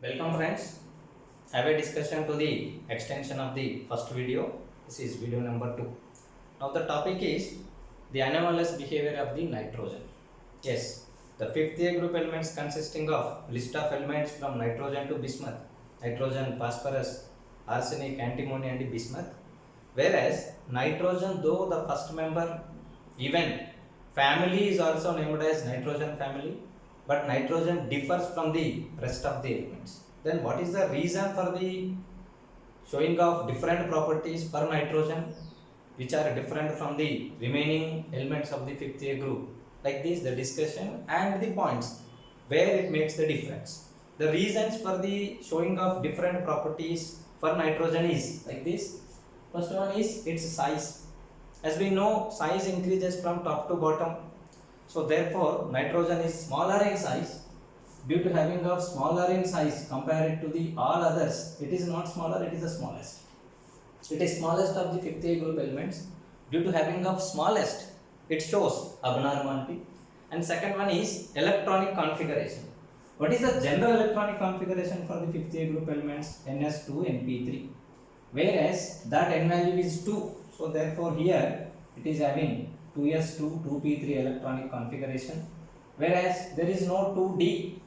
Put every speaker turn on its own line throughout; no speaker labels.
Welcome friends. Have a discussion to the extension of the first video. This is video number 2. Now the topic is the anomalous behavior of the nitrogen. Yes, the fifth A group elements consisting of list of elements from nitrogen to bismuth, nitrogen, phosphorus, arsenic, antimony and bismuth. Whereas nitrogen, though the first member, even family is also named as nitrogen family, but nitrogen differs from the rest of the elements. Then what is the reason for the showing of different properties for nitrogen which are different from the remaining elements of the fifth A group? Like this, the discussion and the points where it makes the difference. The reasons for the showing of different properties for nitrogen is like this. First one is its size. As we know, size increases from top to bottom. So therefore, nitrogen is smaller in size. Due to having of smaller in size compared to the all others, it is not smaller, it is the smallest. It is smallest of the fifth A group elements. Due to having of smallest, it shows abnormality. And second one is electronic configuration. What is the general electronic configuration for the fifth A group elements? Ns2np3. Whereas that n value is 2. So therefore here it is having 2s2 2p3 electronic configuration, whereas there is no 2d.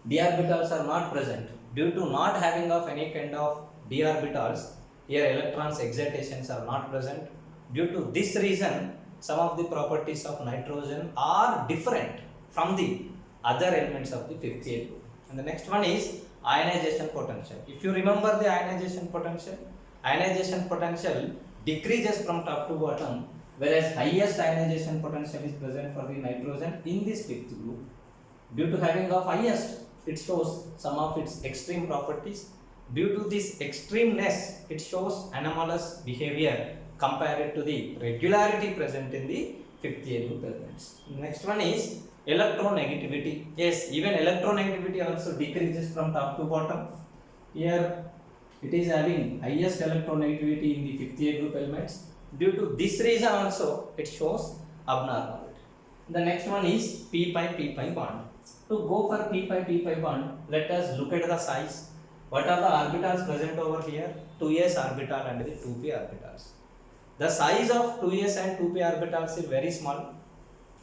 D orbitals are not present. Due to not having of any kind of d orbitals, here electrons excitations are not present. Due to this reason, some of the properties of nitrogen are different from the other elements of the fifth A group. And the next one is ionization potential. If you remember the ionization potential decreases from top to bottom, whereas highest ionization potential is present for the nitrogen in this fifth group. Due to having of highest, it shows some of its extreme properties. Due to this extremeness, it shows anomalous behavior compared to the regularity present in the fifth A group elements. Next one is electronegativity. Yes, even electronegativity also decreases from top to bottom. Here it is having highest electronegativity in the fifth A group elements. Due to this reason also it shows abnormality. The next one is p-pi bond. To go for p-pi bond, let us look at the size. What are the orbitals present over here? 2s orbital and the 2p orbitals. The size of 2s and 2p orbitals is very small.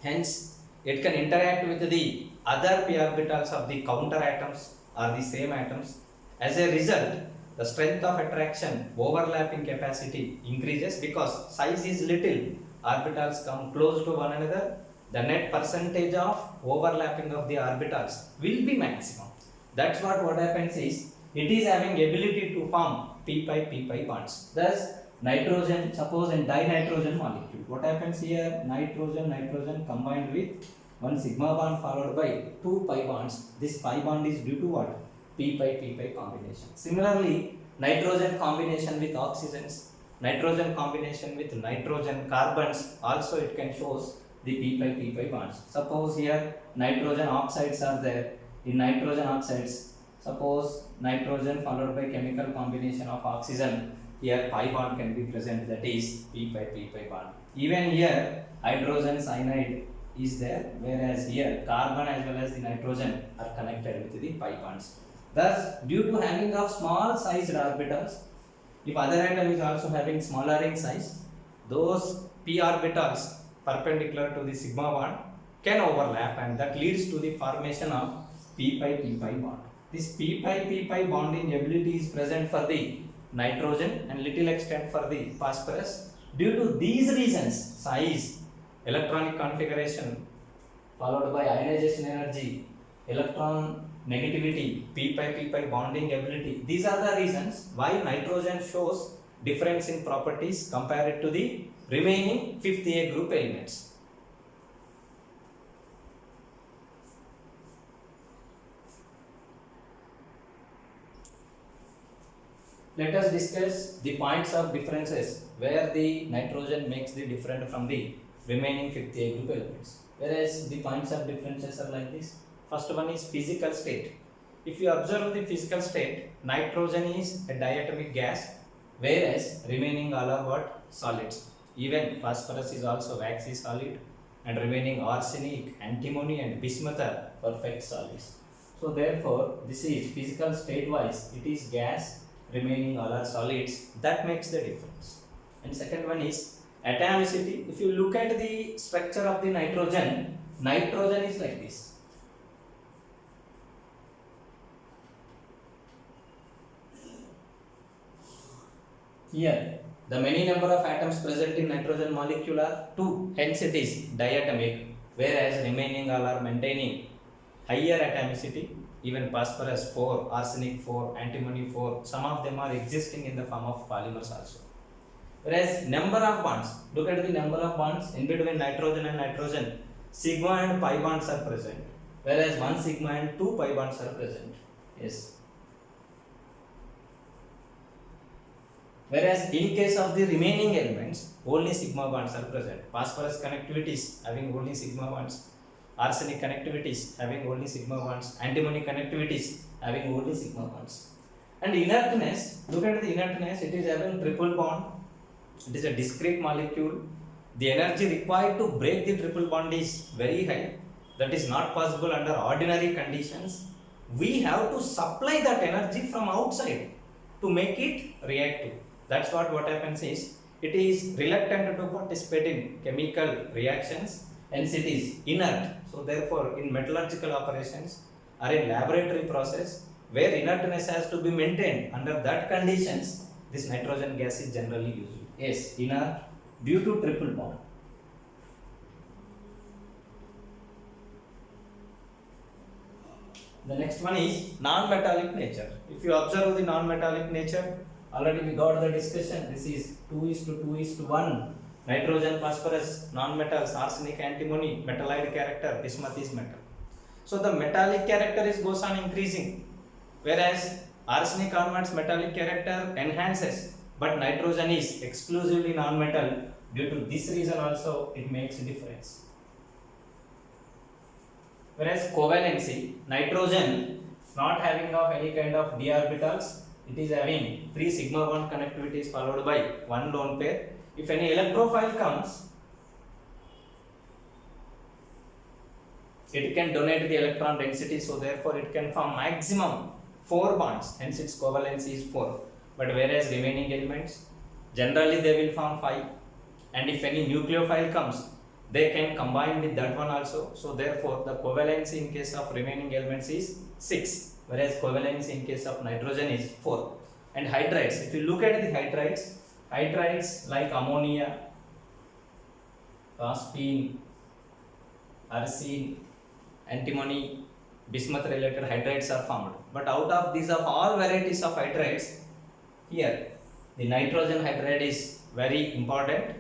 Hence, it can interact with the other p orbitals of the counter atoms or the same atoms. As a result, the strength of attraction overlapping capacity increases because size is little, orbitals come close to one another, the net percentage of overlapping of the orbitals will be maximum. That's what happens is, it is having ability to form p-pi bonds. Thus, nitrogen, suppose in dinitrogen molecule, what happens here? Nitrogen combined with one sigma bond followed by two pi bonds. This pi bond is due to what? p-pi combination. Similarly, nitrogen combination with oxygens, nitrogen combination with nitrogen carbons, also it can shows the p-pi bonds. Suppose here nitrogen oxides are there. In nitrogen oxides, suppose nitrogen followed by chemical combination of oxygen, here pi bond can be present, that is p-pi bond. Even here hydrogen cyanide is there, whereas here carbon as well as the nitrogen are connected with the pi bonds. Thus, due to having of small sized orbitals, if other atom is also having smaller in size, those p orbitals perpendicular to the sigma bond can overlap, and that leads to the formation of p-pi bond. This p-pi bonding ability is present for the nitrogen and little extent for the phosphorus. Due to these reasons, size, electronic configuration followed by ionization energy, electron negativity, p-pi bonding ability, these are the reasons why nitrogen shows difference in properties compared to the remaining fifth A group elements. Let us discuss the points of differences where the nitrogen makes the different from the remaining fifth A group elements. Whereas the points of differences are like this. First one is physical state. If you observe the physical state, nitrogen is a diatomic gas, whereas remaining all are what? Solids. Even phosphorus is also waxy solid, and remaining arsenic, antimony and bismuth are perfect solids. So therefore this is physical state wise it is gas, remaining all are solids. That makes the difference. And second one is atomicity. If you look at the structure of the nitrogen is like this. Here the many number of atoms present in nitrogen molecule are 2, hence it is diatomic, whereas remaining all are maintaining higher atomicity. Even phosphorus 4, arsenic 4, antimony 4, some of them are existing in the form of polymers also. Whereas number of bonds, look at the number of bonds in between nitrogen and nitrogen, sigma and pi bonds are present, whereas 1 sigma and 2 pi bonds are present. Yes. Whereas in case of the remaining elements, only sigma bonds are present. Phosphorus connectivities having only sigma bonds, arsenic connectivities having only sigma bonds, antimony connectivities having only sigma bonds. And inertness, look at the inertness, it is having triple bond. It is a discrete molecule. The energy required to break the triple bond is very high. That is not possible under ordinary conditions. We have to supply that energy from outside to make it reactive. That's what happens is it is reluctant to participate in chemical reactions, hence it is inert. So therefore in metallurgical operations or in laboratory process where inertness has to be maintained, under that conditions this nitrogen gas is generally used. Yes, inert due to triple bond. The next one is non-metallic nature. If you observe the non-metallic nature, already we got the discussion. This is 2:2:1. Nitrogen, phosphorus, non-metals, arsenic, antimony, metallide character, bismuth is metal. So the metallic character goes on increasing, whereas arsenic converts metallic character enhances, but nitrogen is exclusively non-metal. Due to this reason also it makes a difference. Whereas covalency, nitrogen not having of any kind of d orbitals, it is having 3 sigma bond connectivities followed by 1 lone pair. If any electrophile comes, it can donate the electron density, so therefore it can form maximum 4 bonds, hence its covalency is 4. But whereas remaining elements, generally they will form 5, and if any nucleophile comes, they can combine with that one also. So therefore the covalency in case of remaining elements is 6, whereas covalency in case of nitrogen is 4. And hydrides, if you look at the hydrides like ammonia, caspene, arsine, antimony, bismuth related hydrides are formed. But out of these of all varieties of hydrides, here the nitrogen hydride is very important,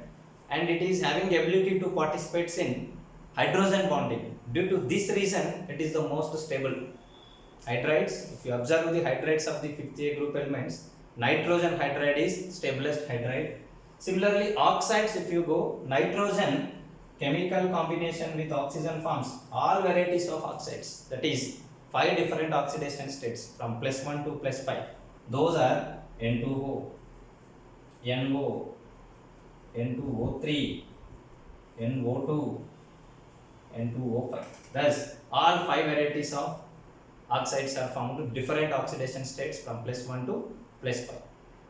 and it is having ability to participate in hydrogen bonding. Due to this reason it is the most stable. Hydrides, if you observe the hydrides of the 5th A group elements, nitrogen hydride is stablest hydride. Similarly oxides, if you go, nitrogen chemical combination with oxygen forms all varieties of oxides, that is 5 different oxidation states from +1 to +5. Those are N2O, NO, N2O3, NO2, N2O5. Thus all 5 varieties of oxides are found to different oxidation states from +1 to +5.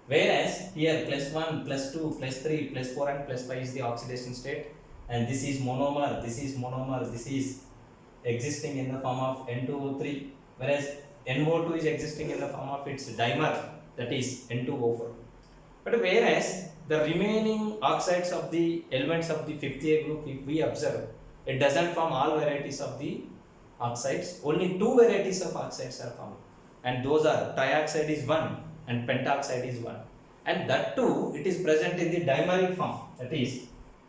Whereas here +1, +2, +3, +4 and +5 is the oxidation state, and this is monomer, this is monomer, this is existing in the form of N2O3, whereas NO2 is existing in the form of its dimer, that is N2O4. But whereas the remaining oxides of the elements of the 5th A group, if we observe, it doesn't form all varieties of the oxides, only 2 varieties of oxides are found, and those are trioxide is 1 and pentoxide is 1, and that too it is present in the dimeric form, that is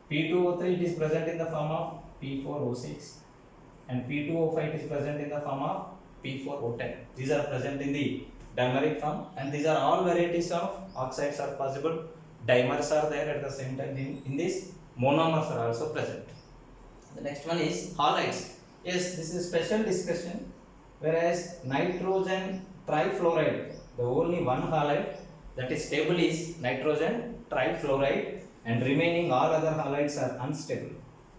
P2O3 it is present in the form of P4O6, and P2O5 is present in the form of P4O10. These are present in the dimeric form, and these are all varieties of oxides are possible. Dimers are there at the same time. In this, monomers are also present. The next one is halides. Yes, this is special discussion. Whereas nitrogen trifluoride, the only one halide that is stable is nitrogen trifluoride, and remaining all other halides are unstable.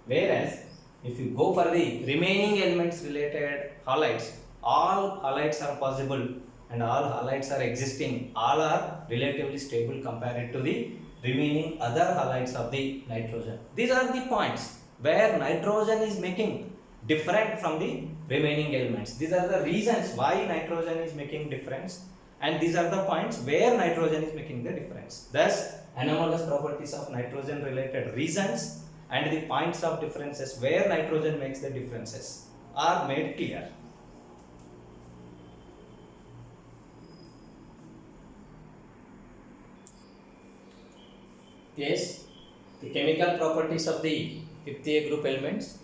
Whereas if you go for the remaining elements related halides, all halides are possible and all halides are existing, all are relatively stable compared to the remaining other halides of the nitrogen. These are the points where nitrogen is making different from the remaining elements. These are the reasons why nitrogen is making difference, and these are the points where nitrogen is making the difference. Thus, anomalous properties of nitrogen related reasons and the points of differences where nitrogen makes the differences are made clear. Yes, the chemical properties of the 50A group elements.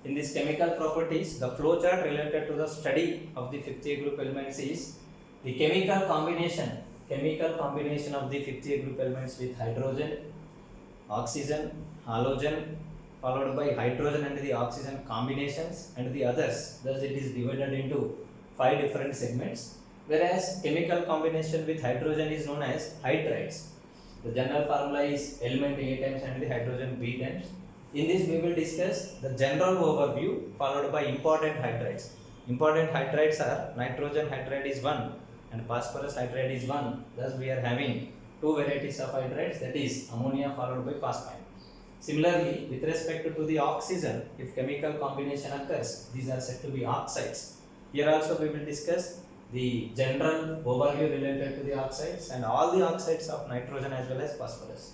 In these chemical properties, the flow chart related to the study of the 50A group elements is the chemical combination of the 50A group elements with hydrogen, oxygen, halogen, followed by hydrogen and the oxygen combinations and the others. Thus, it is divided into 5 different segments. Whereas chemical combination with hydrogen is known as hydrides. The general formula is element A times and the hydrogen B times. In this, we will discuss the general overview followed by important hydrides. Important hydrides are nitrogen hydride is 1 and phosphorus hydride is 1. Thus, we are having 2 varieties of hydrides, that is ammonia followed by phosphine. Similarly, with respect to the oxygen, if chemical combination occurs, these are said to be oxides. Here also we will discuss the general overview related to the oxides and all the oxides of nitrogen as well as phosphorus.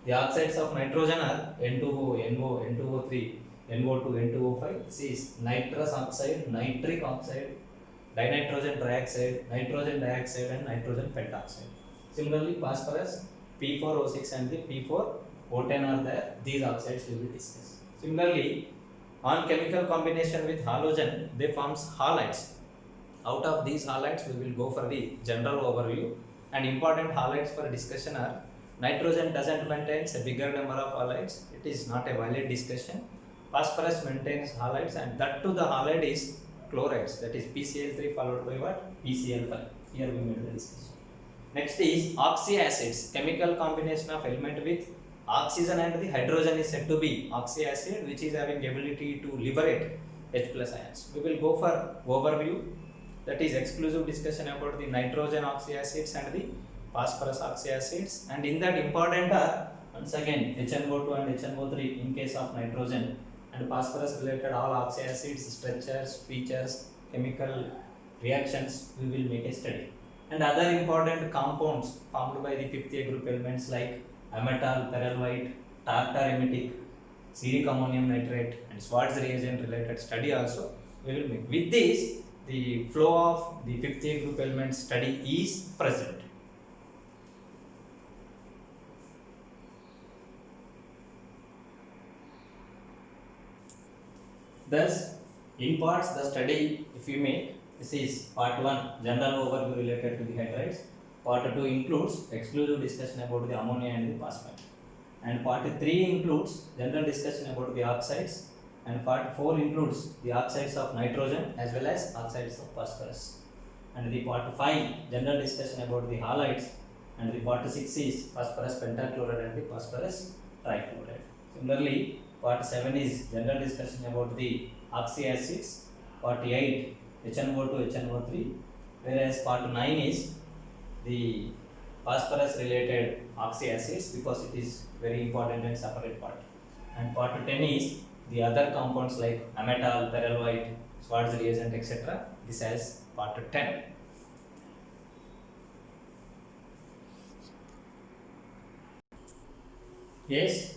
The oxides of nitrogen are N2O, NO, N2O3, NO2, N2O5. This is nitrous oxide, nitric oxide, dinitrogen trioxide, nitrogen dioxide and nitrogen pentoxide. Similarly, phosphorus, P4O6 and the P4O10 are there. These oxides we will discuss. Similarly, on chemical combination with halogen, they forms halides. Out of these halides, we will go for the general overview, and important halides for discussion are nitrogen doesn't maintain a bigger number of halides. It is not a valid discussion. Phosphorus maintains halides, and that too the halide is chlorides, that is PCl3 followed by what? PCl5. Here we made the discussion. Next is oxyacids. Chemical combination of element with oxygen and the hydrogen is said to be oxyacid, which is having ability to liberate H plus ions. We will go for overview, that is exclusive discussion about the nitrogen oxyacids and the phosphorus oxyacids, and in that important are once again HNO2 and HNO3 in case of nitrogen, and phosphorus related all oxyacids, structures, features, chemical reactions we will make a study. And other important compounds formed by the 50A group elements like ametal perlite, tartar emetic, ceric ammonium nitrate and Schwarz reagent related study also we will make. With this, the flow of the 50A group elements study is present. Thus, in parts the study, if you make, this is part 1, general overview related to the hydrides. Part 2 includes exclusive discussion about the ammonia and the phosphine. And part 3 includes general discussion about the oxides. And part 4 includes the oxides of nitrogen as well as oxides of phosphorus. And the part 5 general discussion about the halides. And the part 6 is phosphorus pentachloride and the phosphorus trichloride. Similarly, part 7 is general discussion about the oxyacids. Part 8 HNO2, HNO3, whereas part 9 is the phosphorus related oxyacids because it is very important and separate part. And part 10 is the other compounds like ametal, perlite, Schwarz reagent, etc. This as part 10. Yes,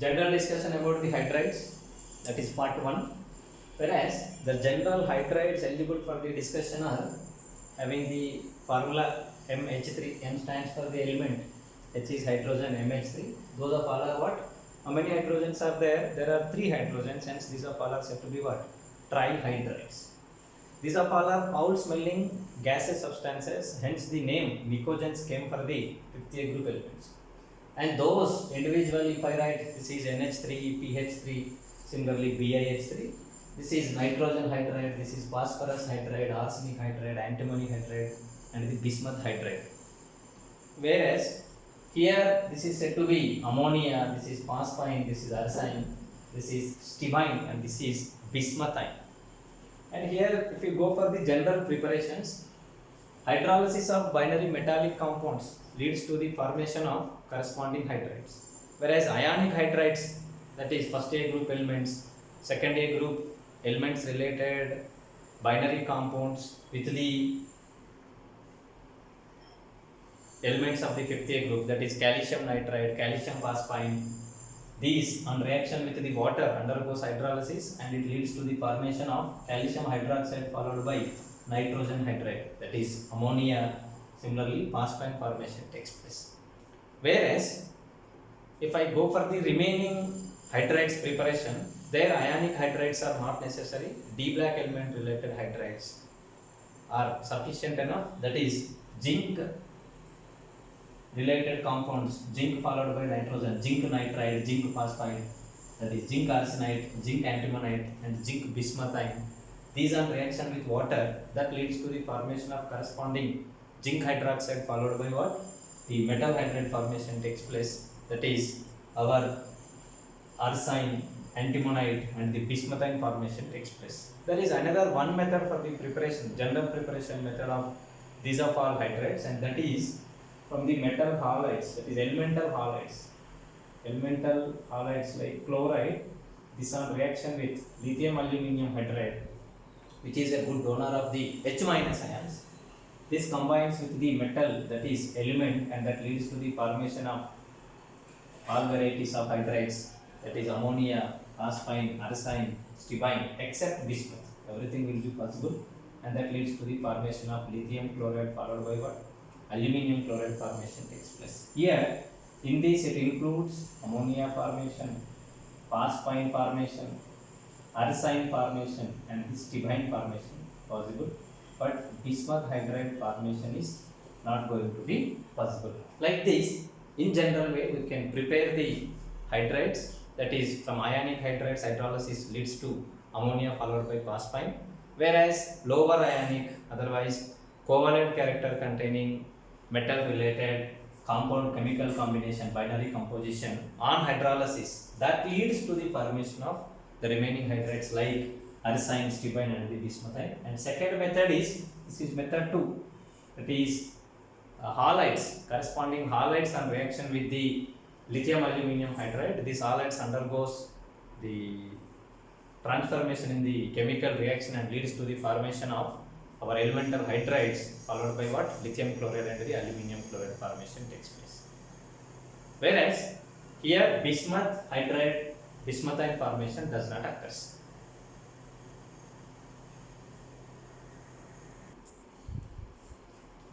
general discussion about the hydrides, that is part 1. Whereas the general hydrides eligible for the discussion are having the formula MH3. M stands for the element, H is hydrogen, MH3. Those of all are what? How many hydrogens are there? There are 3 hydrogens, hence these of all are said to be what? Trihydrides. These of all are foul smelling gaseous substances, hence the name nicogens came for the 50A group elements. And those individually, if I write this is NH3, PH3, similarly BiH3. This is nitrogen hydride, this is phosphorus hydride, arsenic hydride, antimony hydride and the bismuth hydride. Whereas here this is said to be ammonia, this is phosphine, this is arsine, this is stibine and this is bismuthine. And here, if you go for the general preparations, hydrolysis of binary metallic compounds leads to the formation of corresponding hydrides. Whereas ionic hydrides, that is first A group elements, second A group elements related binary compounds with the elements of the fifth A group, that is calcium nitride, calcium phosphine. These on reaction with the water undergoes hydrolysis and it leads to the formation of calcium hydroxide followed by nitrogen hydride, that is ammonia. Similarly, phosphine formation takes place. Whereas if I go for the remaining hydrides preparation, their ionic hydrides are not necessary. D black element related hydrides are sufficient enough, that is zinc related compounds, zinc followed by nitrogen, zinc nitride, zinc phosphide, that is zinc arsenide, zinc antimonite and zinc bismuthine. These are reaction with water that leads to the formation of corresponding zinc hydroxide followed by what? The metal hydride formation takes place, that is our arsine, antimonite and the bismuthine formation takes place. There is another one method for the preparation, general preparation method of these of all hydrides, and that is from the metal halides, that is elemental halides. Elemental halides like chloride, this on reaction with lithium aluminium hydride, which is a good donor of the H minus ions. This combines with the metal, that is element, and that leads to the formation of all varieties of hydrides, that is ammonia, phosphine, arsine, stibine, except bismuth. Everything will be possible, and that leads to the formation of lithium chloride followed by what? Aluminium chloride formation takes place. Here, in this it includes ammonia formation, phosphine formation, arsine formation and the stibine formation possible, but bismuth hydride formation is not going to be possible. Like this, in general way, we can prepare the hydrides, that is from ionic hydrides, hydrolysis leads to ammonia followed by phosphine, whereas lower ionic, otherwise covalent character containing metal related compound chemical combination, binary composition on hydrolysis, that leads to the formation of the remaining hydrides like arsine, stibine and the bismuthine. And second method is, this is method 2, that is halides, corresponding halides on reaction with the lithium aluminium hydride. This halides undergoes the transformation in the chemical reaction and leads to the formation of our elemental hydrides followed by what? Lithium chloride and the aluminium chloride formation takes place. Whereas here bismuth hydride, bismuthine formation does not occur.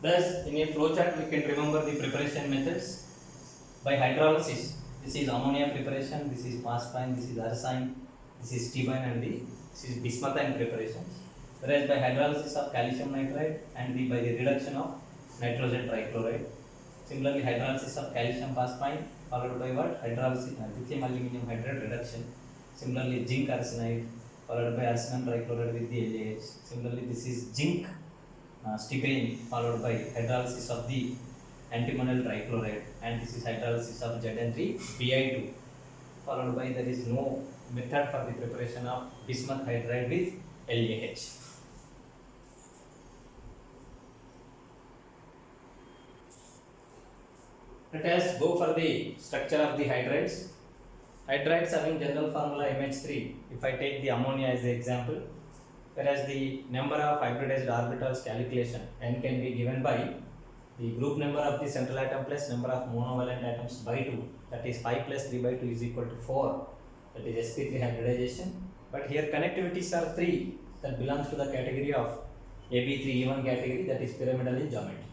Thus, in a flowchart we can remember the preparation methods. By hydrolysis, this is ammonia preparation, this is phosphine, this is arsine, this is stibine and this is bismuthine preparations. Whereas by hydrolysis of calcium nitride and by the reduction of nitrogen trichloride. Similarly, hydrolysis of calcium phosphine followed by what? Hydrolysis lithium aluminium hydride reduction. Similarly, zinc arsenide followed by arsenal trichloride with the LaH. Similarly, this is zinc stibine followed by hydrolysis of the antimonyl trichloride, and this is hydrolysis of Zn3Bi2 followed by, there is no method for the preparation of bismuth hydride with LaH. Let us go for the structure of the hydrides. Hydrides having general formula MH3. If I take the ammonia as the example, whereas the number of hybridized orbitals calculation n can be given by the group number of the central atom plus number of monovalent atoms by 2, that is 5 plus 3 by 2 is equal to 4, that is sp3 hybridization. But here connectivities are 3, that belongs to the category of AB3E1 category, that is pyramidal in geometry.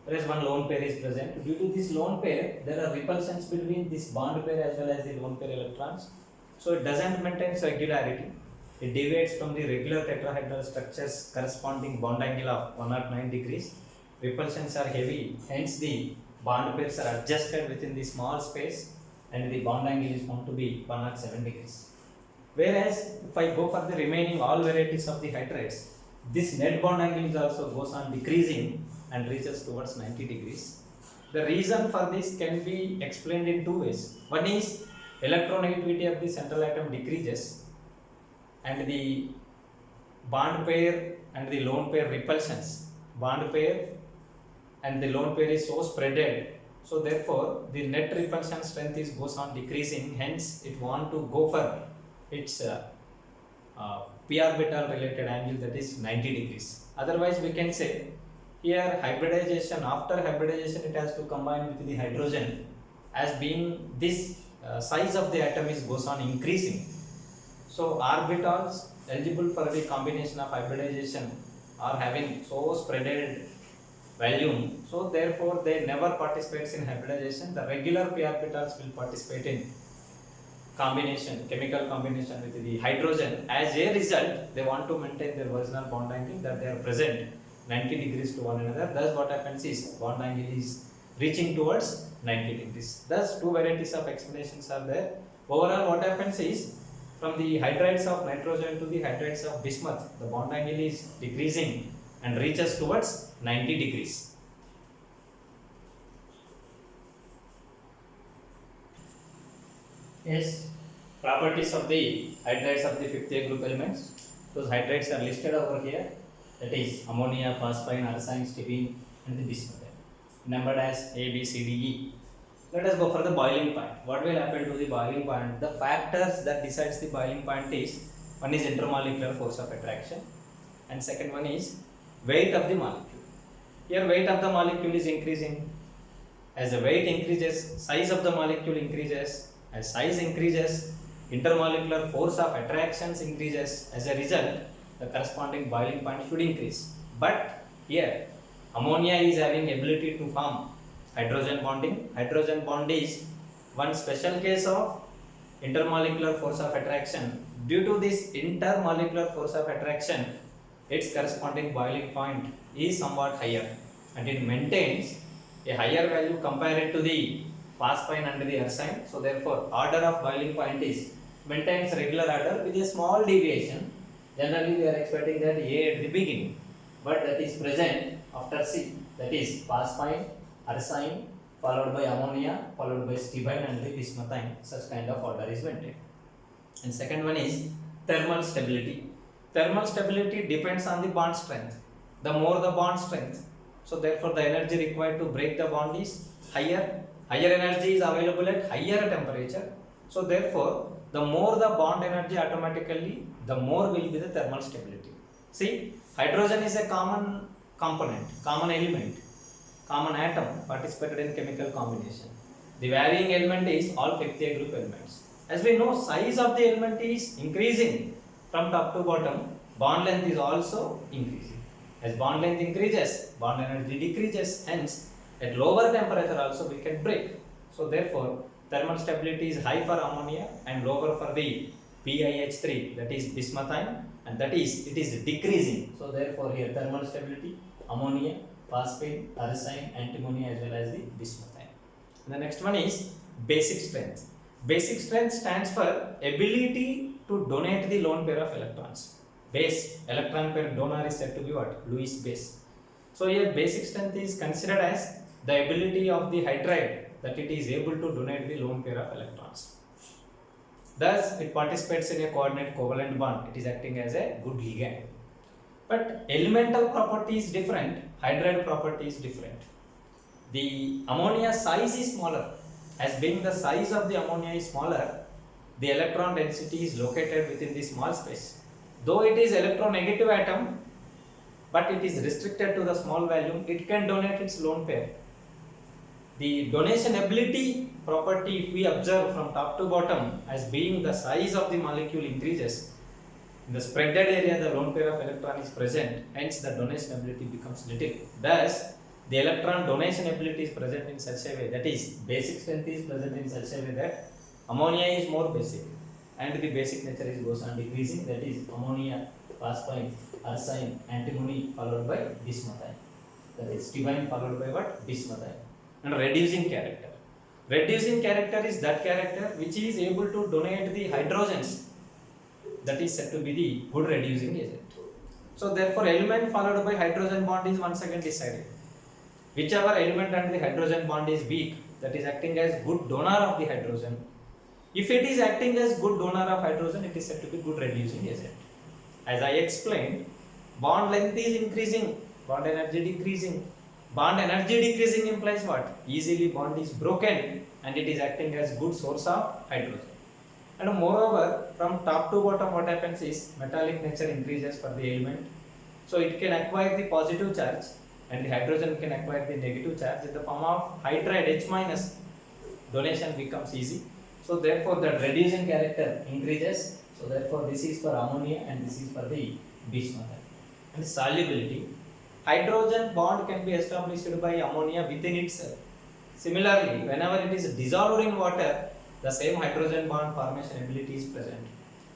Whereas one lone pair is present. Due to this lone pair, there are repulsions between this bond pair as well as the lone pair electrons. So it doesn't maintain regularity. It deviates from the regular tetrahedral structures corresponding bond angle of 109 degrees. Repulsions are heavy, hence the bond pairs are adjusted within the small space and the bond angle is found to be 107 degrees. Whereas if I go for the remaining all varieties of the hydrides, this net bond angle is also goes on decreasing and reaches towards 90 degrees. The reason for this can be explained in two ways. One is electronegativity of the central atom decreases and the bond pair and the lone pair repulsions. Bond pair and the lone pair is so spreaded. So therefore, the net repulsion strength is goes on decreasing. Hence, it want to go for its p orbital related angle, that is 90 degrees. Otherwise, we can say here hybridization. After hybridization, it has to combine with the hydrogen, as being this size of the atom is goes on increasing. So orbitals eligible for the combination of hybridization are having so spreaded volume, so therefore they never participates in hybridization. The regular p orbitals will participate in combination, chemical combination with the hydrogen. As a result, they want to maintain their original bond angle, that they are present 90 degrees to one another. Thus what happens is bond angle is reaching towards 90 degrees. Thus two varieties of explanations are there. Overall what happens is, from the hydrides of nitrogen to the hydrides of bismuth, the bond angle is decreasing and reaches towards 90 degrees. Yes, properties of the hydrides of the 5th A group elements. Those hydrides are listed over here. That is ammonia, phosphine, arsine, stibine, and the bismuth, numbered as A, B, C, D, E. Let us go for the boiling point. What will happen to the boiling point? The factors that decides the boiling point is, one is intermolecular force of attraction, and second one is weight of the molecule. Here weight of the molecule is increasing. As the weight increases, size of the molecule increases. As size increases, intermolecular force of attractions increases. As a result, the corresponding boiling point should increase. But here ammonia is having ability to form hydrogen bonding. Hydrogen bond is one special case of intermolecular force of attraction. Due to this intermolecular force of attraction, its corresponding boiling point is somewhat higher, and it maintains a higher value compared to the phosphine and the arsine. So therefore, order of boiling point is maintains regular order with a small deviation. Generally, we are expecting that A at the beginning, but that is present after C. That is phosphine, arsine, followed by ammonia, followed by stibine and the bismuthine. Such kind of order is maintained. And second one is thermal stability. Thermal stability depends on the bond strength. The more the bond strength, so therefore the energy required to break the bond is higher. Higher energy is available at higher temperature. So therefore, the more the bond energy, automatically the more will be the thermal stability. See, hydrogen is a common component, common element, common atom participated in chemical combination. The varying element is all 5th A group elements. As we know, size of the element is increasing from top to bottom. Bond length is also increasing. As bond length increases, bond energy decreases. Hence, at lower temperature also we can break. So therefore, thermal stability is high for ammonia and lower for the PiH3, that is bismuthine, and that is it is decreasing. So therefore, here thermal stability, ammonia, phosphine, arsine, antimony, as well as the bismuthine. And the next one is basic strength. Basic strength stands for ability to donate the lone pair of electrons. Base, electron pair donor is said to be what? Lewis base. So here basic strength is considered as the ability of the hydride, that it is able to donate the lone pair of electrons. Thus, it participates in a coordinate covalent bond. It is acting as a good ligand. But elemental property is different, hydride property is different. The ammonia size is smaller. As being the size of the ammonia is smaller, the electron density is located within the small space. Though it is electronegative atom, but it is restricted to the small volume, it can donate its lone pair. The donation ability property, if we observe from top to bottom, as being the size of the molecule increases, in the spreaded area the lone pair of electron is present, hence the donation ability becomes little. Thus, the electron donation ability is present in such a way, that is, basic strength is present in such a way that ammonia is more basic and the basic nature is goes on decreasing, that is ammonia, phosphine, arsine, antimony followed by bismuthine, that is stibine followed by what? Bismuthine. And reducing character. Reducing character is that character which is able to donate the hydrogens, that is said to be the good reducing agent. So therefore, element followed by hydrogen bond is once again decided. Whichever element and the hydrogen bond is weak, that is acting as good donor of the hydrogen. If it is acting as good donor of hydrogen, it is said to be good reducing agent. As I explained, bond length is increasing, bond energy decreasing. Bond energy decreasing implies what? Easily bond is broken and it is acting as good source of hydrogen. And moreover, from top to bottom what happens is metallic nature increases for the element. So it can acquire the positive charge and the hydrogen can acquire the negative charge in the form of hydride H minus. Donation becomes easy. So therefore the reducing character increases. So therefore this is for ammonia and this is for the bismuth. And solubility. Hydrogen bond can be established by ammonia within itself. Similarly, whenever it is dissolved in water, the same hydrogen bond formation ability is present.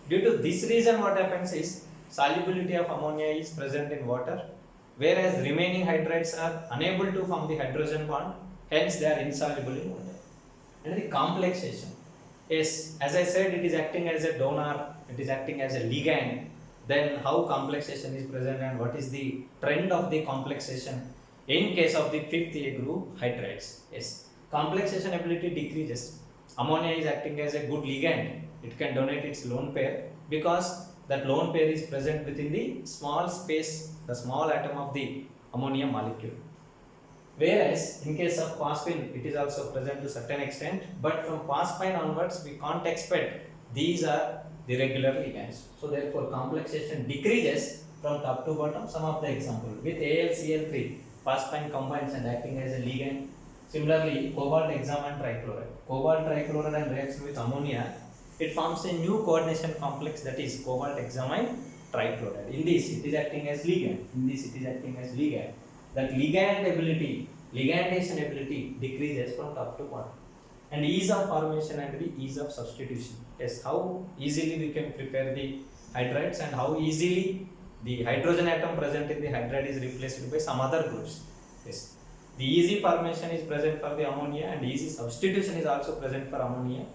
Due to this reason, what happens is solubility of ammonia is present in water, whereas remaining hydrides are unable to form the hydrogen bond, hence they are insoluble in water. And the complexation. Yes, as I said, it is acting as a donor, it is acting as a ligand. Then how complexation is present and what is the trend of the complexation in case of the fifth A group hydrides? Yes, complexation ability decreases. Ammonia is acting as a good ligand. It can donate its lone pair because that lone pair is present within the small space, the small atom of the ammonia molecule. Whereas in case of phosphine, it is also present to certain extent, but from phosphine onwards, we can't expect these are the regular ligands. So therefore, complexation decreases from top to bottom. Some of the example with AlCl3, phosphine combines and acting as a ligand. Similarly, cobalt hexammine trichloride. Cobalt trichloride and reaction with ammonia, it forms a new coordination complex that is cobalt hexammine trichloride. In this, it is acting as ligand. In this, it is acting as ligand. That ligandation ability decreases from top to bottom. And ease of formation and the ease of substitution. Yes, how easily we can prepare the hydrides and how easily the hydrogen atom present in the hydride is replaced by some other groups. Yes, the easy formation is present for the ammonia and easy substitution is also present for ammonia.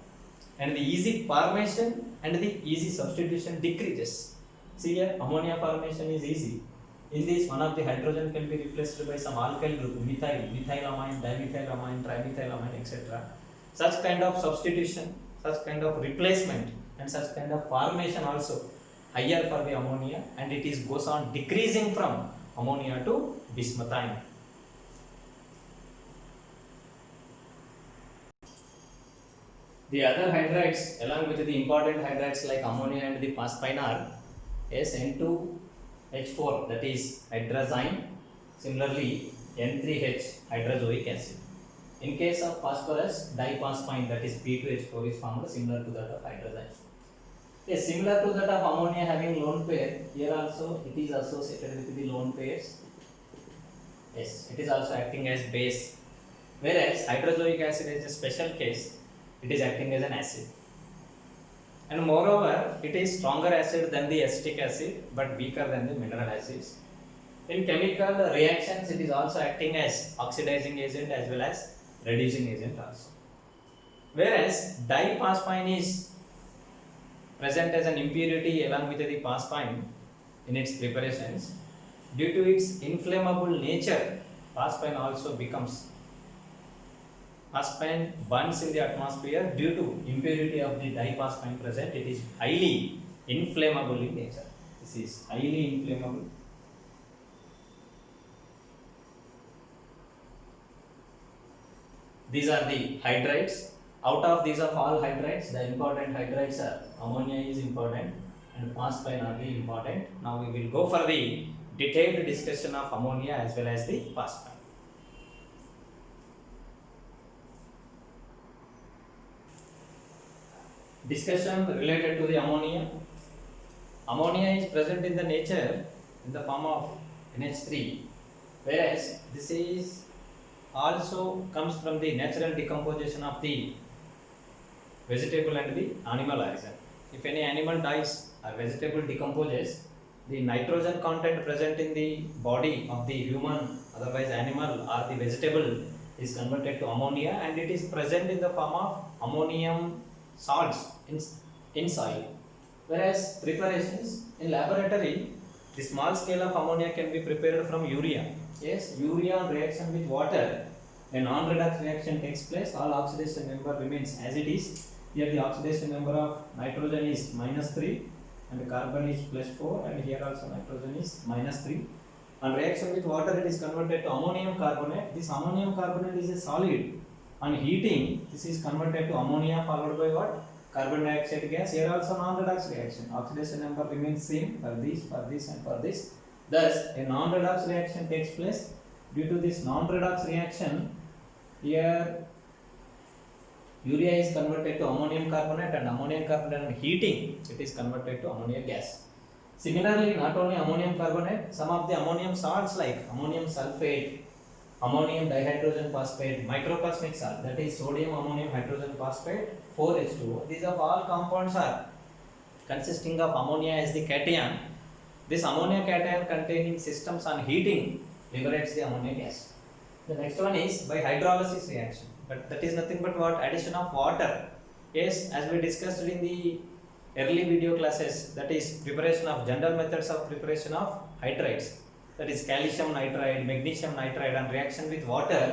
And the easy formation and the easy substitution decreases. See here, ammonia formation is easy. In this, one of the hydrogen can be replaced by some alkyl group, methyl, methylamine, dimethylamine, trimethylamine, etc. Such kind of substitution, such kind of replacement and such kind of formation also higher for the ammonia and it is goes on decreasing from ammonia to bismuthine. The other hydrides along with the important hydrides like ammonia and the phosphine are N2H4 that is hydrazine, similarly N3H hydrozoic acid. In case of phosphorus, diphosphine that is P2H4 is formed similar to that of hydrazine. Yes, similar to that of ammonia having lone pair, here also it is associated with the lone pairs. Yes, it is also acting as base. Whereas hydrozoic acid is a special case, it is acting as an acid. And moreover, it is stronger acid than the acetic acid but weaker than the mineral acids. In chemical reactions, it is also acting as oxidizing agent as well as reducing agent also. Whereas diphosphine is present as an impurity along with the phosphine in its preparations. Due to its inflammable nature, phosphine also becomes phosphine burns in the atmosphere due to impurity of the diphosphine present. It is highly inflammable in nature. This is highly inflammable. These are the hydrides. Out of these of all hydrides, the important hydrides are ammonia is important and phosphine are the important. Now we will go for the detailed discussion of ammonia as well as the phosphine. Discussion related to the ammonia. Ammonia is present in the nature in the form of NH3, whereas this is also comes from the natural decomposition of the vegetable and the animal origin. If any animal dies or vegetable decomposes, the nitrogen content present in the body of the human, otherwise animal or the vegetable is converted to ammonia and it is present in the form of ammonium salts in soil. Whereas preparations in laboratory, the small scale of ammonia can be prepared from urea. Yes, urea reaction with water, a non-redox reaction takes place, all oxidation number remains as it is. Here the oxidation number of nitrogen is -3 and carbon is +4, and here also nitrogen is -3. On reaction with water, it is converted to ammonium carbonate. This ammonium carbonate is a solid. On heating, this is converted to ammonia followed by what? Carbon dioxide gas. Here also non-redox reaction. Oxidation number remains same for this and for this. Thus, a non-redox reaction takes place. Due to this non-redox reaction, here urea is converted to ammonium carbonate, and ammonium carbonate on heating, it is converted to ammonia gas. Similarly, not only ammonium carbonate, some of the ammonium salts like ammonium sulfate, ammonium dihydrogen phosphate, microcosmic salt, that is sodium ammonium hydrogen phosphate, 4H2O. These are all compounds are consisting of ammonia as the cation. This ammonia cation containing systems on heating liberates the ammonia gas. The next one is by hydrolysis reaction, but that is nothing but what? Addition of water. Yes, as we discussed in the early video classes, that is preparation of general methods of preparation of hydrides, that is calcium nitride, magnesium nitride, and reaction with water,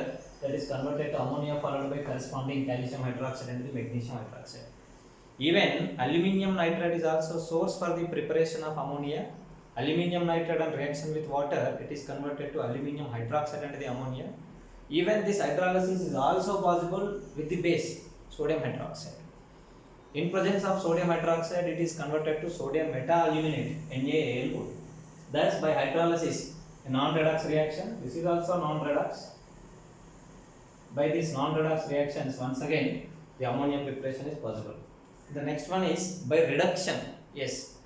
that is converted to ammonia followed by corresponding calcium hydroxide and the magnesium hydroxide. Even aluminium nitride is also source for the preparation of ammonia. Aluminium nitride on reaction with water, it is converted to aluminium hydroxide and the ammonia. Even this hydrolysis is also possible with the base sodium hydroxide. In presence of sodium hydroxide, it is converted to sodium meta-aluminate, NaAlO. Thus, by hydrolysis, a non-redox reaction, this is also non-redox. By these non-redox reactions, once again, the ammonia preparation is possible. The next one is by reduction. Yes,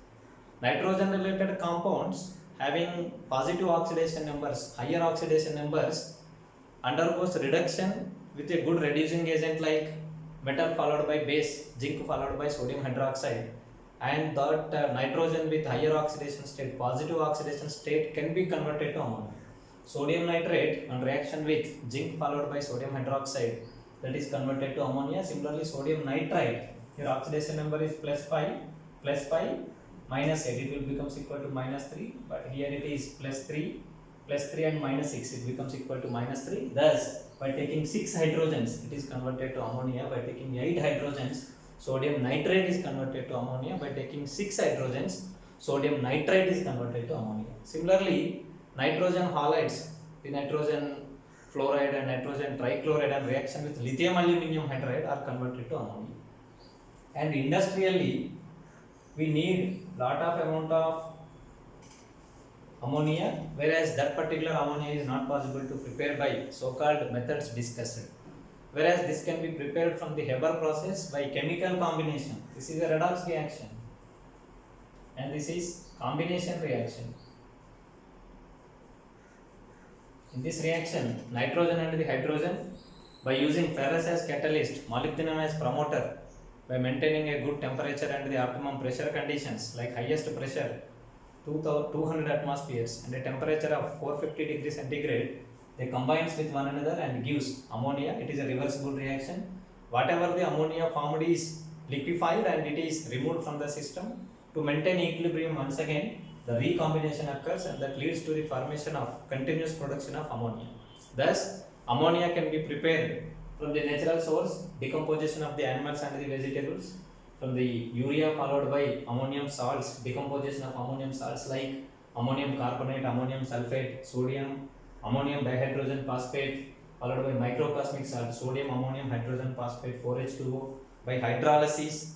nitrogen-related compounds having positive oxidation numbers, higher oxidation numbers, undergoes reduction with a good reducing agent like metal followed by base, zinc followed by sodium hydroxide, and that nitrogen with higher oxidation state, positive oxidation state, can be converted to ammonia. Sodium nitrate on reaction with zinc followed by sodium hydroxide, that is converted to ammonia. Similarly, sodium nitrite, here oxidation number is +5, -8, it will becomes equal to -3, but here it is +3 and -6, it becomes equal to -3. Thus, by taking 6 hydrogens, it is converted to ammonia. By taking 8 hydrogens, sodium nitrate is converted to ammonia. By taking 6 hydrogens, sodium nitrate is converted to ammonia. Similarly, nitrogen halides, the nitrogen fluoride and nitrogen trichloride on reaction with lithium aluminium hydride are converted to ammonia. And industrially, we need lot of amount of ammonia, whereas that particular ammonia is not possible to prepare by so-called methods discussed. Whereas this can be prepared from the Haber process by chemical combination. This is a redox reaction, and this is combination reaction. In this reaction, nitrogen and the hydrogen, by using ferrous as catalyst, molybdenum as promoter, by maintaining a good temperature and the optimum pressure conditions, like highest pressure 200 atmospheres and a temperature of 450 degrees centigrade, they combines with one another and gives ammonia. It is a reversible reaction. Whatever the ammonia formed is liquefied and it is removed from the system. To maintain equilibrium, once again, the recombination occurs, and that leads to the formation of continuous production of ammonia. Thus, ammonia can be prepared from the natural source, decomposition of the animals and the vegetables, from the urea followed by ammonium salts, decomposition of ammonium salts like ammonium carbonate, ammonium sulfate, sodium, ammonium dihydrogen phosphate, followed by microcosmic salt, sodium ammonium hydrogen phosphate, 4H2O, by hydrolysis,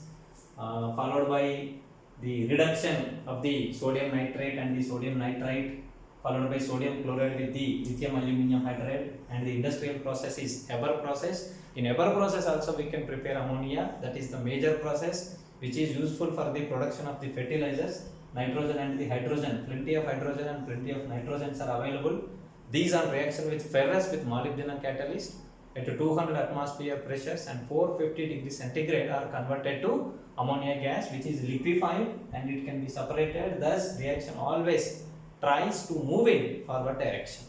followed by the reduction of the sodium nitrate and the sodium nitrite, followed by sodium chloride with the lithium aluminium hydride, and the industrial process is Haber process. In Haber process also we can prepare ammonia, that is the major process which is useful for the production of the fertilizers, nitrogen and the hydrogen. Plenty of hydrogen and plenty of nitrogens are available. These are reaction with ferrous with molybdenum catalyst at 200 atmosphere pressures and 450 degrees centigrade are converted to ammonia gas, which is liquefied and it can be separated. Thus, reaction always tries to move in forward direction.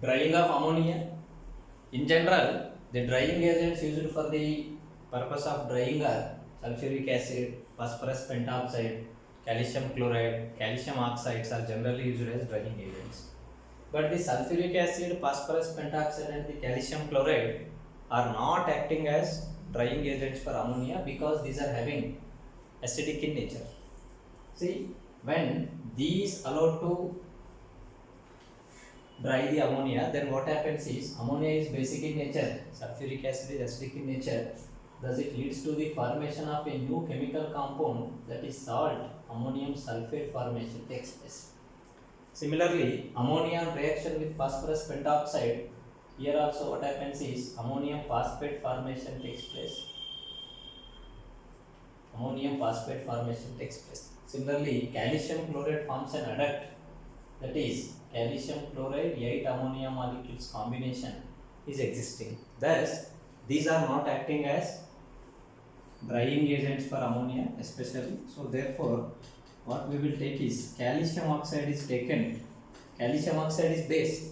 Drying of ammonia. In general, the drying agents used for the purpose of drying are sulfuric acid, phosphorus pentoxide, calcium chloride, calcium oxides are generally used as drying agents. But the sulfuric acid, phosphorus pentoxide and the calcium chloride are not acting as drying agents for ammonia because these are having acidic in nature. See, when these allowed to dry the ammonia, then what happens is ammonia is basic in nature, sulfuric acid is acidic in nature, thus it leads to the formation of a new chemical compound, that is salt, ammonium sulfate formation takes place. Similarly, ammonium reaction with phosphorus pentoxide, here also what happens is ammonium phosphate formation takes place. Ammonium phosphate formation takes place. Similarly, calcium chloride forms an adduct, that is calcium chloride 8 ammonia molecules combination is existing. Thus, these are not acting as drying agents for ammonia especially. So therefore, what we will take is calcium oxide is taken. Calcium oxide is base.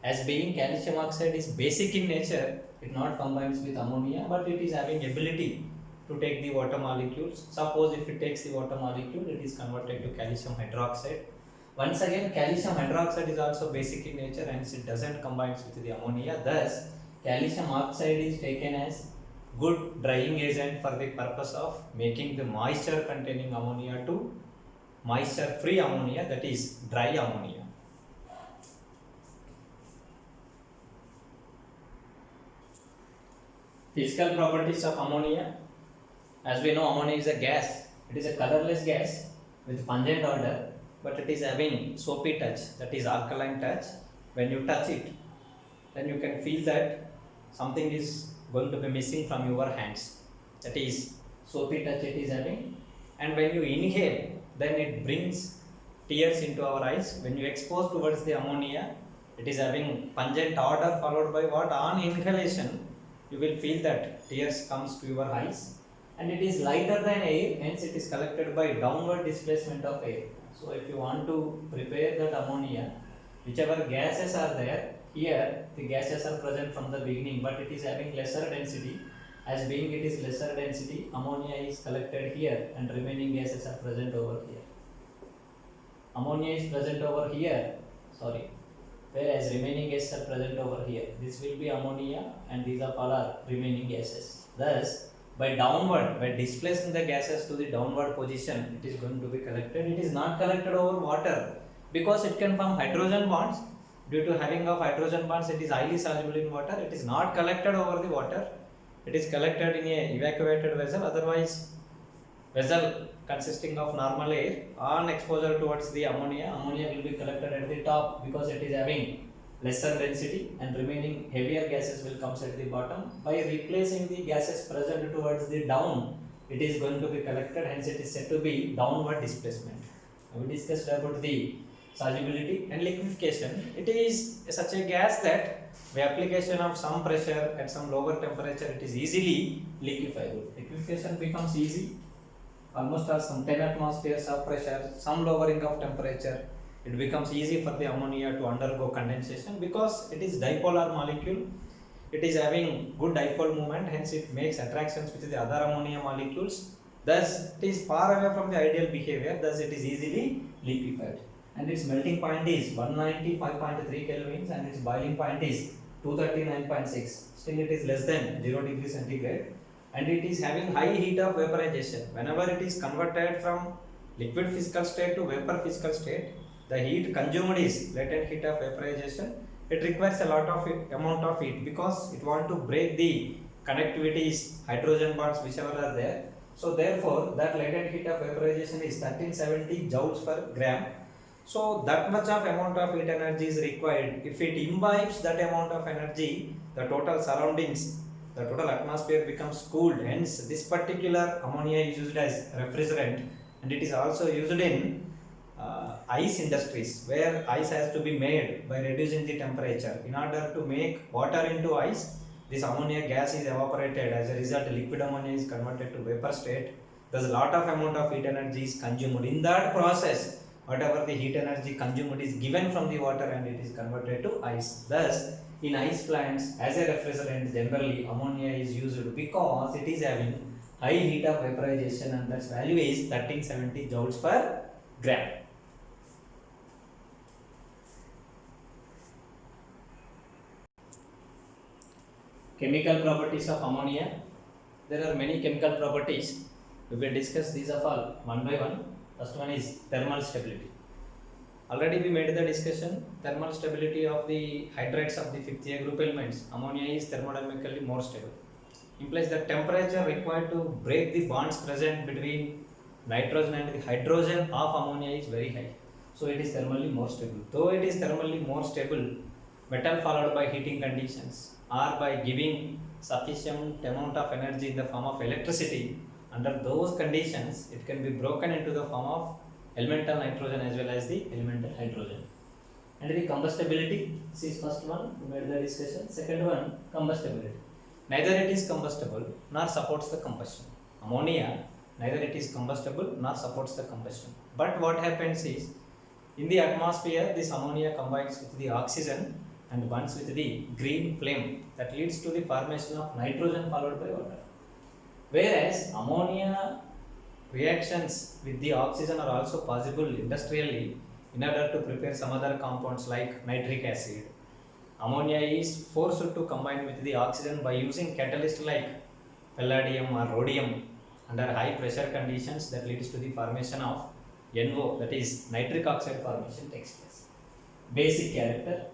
As being calcium oxide is basic in nature, it not combines with ammonia, but it is having ability to take the water molecules. Suppose if it takes the water molecule, it is converted to calcium hydroxide. Once again, calcium hydroxide is also basic in nature, hence it doesn't combine with the ammonia. Thus, calcium oxide is taken as good drying agent for the purpose of making the moisture containing ammonia to moisture free ammonia, that is dry ammonia. Physical properties of ammonia. As we know, ammonia is a gas. It is a colorless gas with pungent odor, but it is having soapy touch, that is alkaline touch. When you touch it, then you can feel that something is going to be missing from your hands, that is soapy touch it is having. And when you inhale, then it brings tears into our eyes. When you expose towards the ammonia, it is having pungent odor followed by what? On inhalation, you will feel that tears comes to your eyes, and it is lighter than air, hence it is collected by downward displacement of air. So if you want to prepare that ammonia, whichever gases are there, here the gases are present from the beginning, but it is having lesser density. As being it is lesser density, ammonia is collected here and remaining gases are present over here. Ammonia is present over here, whereas remaining gases are present over here. This will be ammonia and these are all are remaining gases. Thus, by displacing the gases to the downward position, it is going to be collected. It is not collected over water because it can form hydrogen bonds. Due to having of hydrogen bonds, it is highly soluble in water. It is not collected over the water. It is collected in a evacuated vessel. Otherwise, vessel consisting of normal air, on exposure towards the ammonia will be collected at the top because it is having lesser density, and remaining heavier gases will come at the bottom. By replacing the gases present towards the down, it is going to be collected, hence it is said to be downward displacement. We discussed about the solubility and liquefaction. It is such a gas that by application of some pressure at some lower temperature, it is easily liquefiable. Liquefaction becomes easy almost at some 10 atmospheres of pressure, some lowering of temperature. It becomes easy for the ammonia to undergo condensation because it is dipolar molecule. It is having good dipole moment, hence it makes attractions with the other ammonia molecules. Thus, it is far away from the ideal behavior. Thus, it is easily liquefied. And its melting point is 195.3 kelvins and its boiling point is 239.6. Still, it is less than 0 degrees centigrade. And it is having high heat of vaporization. Whenever it is converted from liquid physical state to vapor physical state, the heat consumed is latent heat of vaporization. It requires a lot of amount of heat because it wants to break the connectivities, hydrogen bonds whichever are there. So therefore, that latent heat of vaporization is 1370 joules per gram. So that much of amount of heat energy is required. If it imbibes that amount of energy, the total surroundings, the total atmosphere becomes cooled. Hence, this particular ammonia is used as refrigerant, and it is also used in ice industries, where ice has to be made by reducing the temperature. In order to make water into ice, this ammonia gas is evaporated. As a result, liquid ammonia is converted to vapor state. Thus, a lot of amount of heat energy is consumed. In that process, whatever the heat energy consumed is given from the water and it is converted to ice. Thus, in ice plants, as a refrigerant, generally ammonia is used because it is having high heat of vaporization, and that value is 1370 joules per gram. Chemical properties of ammonia. There are many chemical properties. We will discuss these of all one by one. First one is thermal stability. Already we made the discussion. Thermal stability of the hydrides of the 5th A group elements. Ammonia is thermodynamically more stable. Implies the temperature required to break the bonds present between nitrogen and the hydrogen of ammonia is very high. So it is thermally more stable. Though it is thermally more stable, metal followed by heating conditions or by giving sufficient amount of energy in the form of electricity, under those conditions it can be broken into the form of elemental nitrogen as well as the elemental hydrogen. And the combustibility, this is first one, we made the discussion. Second one, combustibility. Neither it is combustible nor supports the combustion. Ammonia, neither it is combustible nor supports the combustion. But what happens is, in the atmosphere, this ammonia combines with the oxygen and burns with the green flame that leads to the formation of nitrogen followed by water. Whereas ammonia reactions with the oxygen are also possible industrially in order to prepare some other compounds like nitric acid. Ammonia is forced to combine with the oxygen by using catalyst like palladium or rhodium under high pressure conditions that leads to the formation of NO, that is nitric oxide formation takes place. Basic character.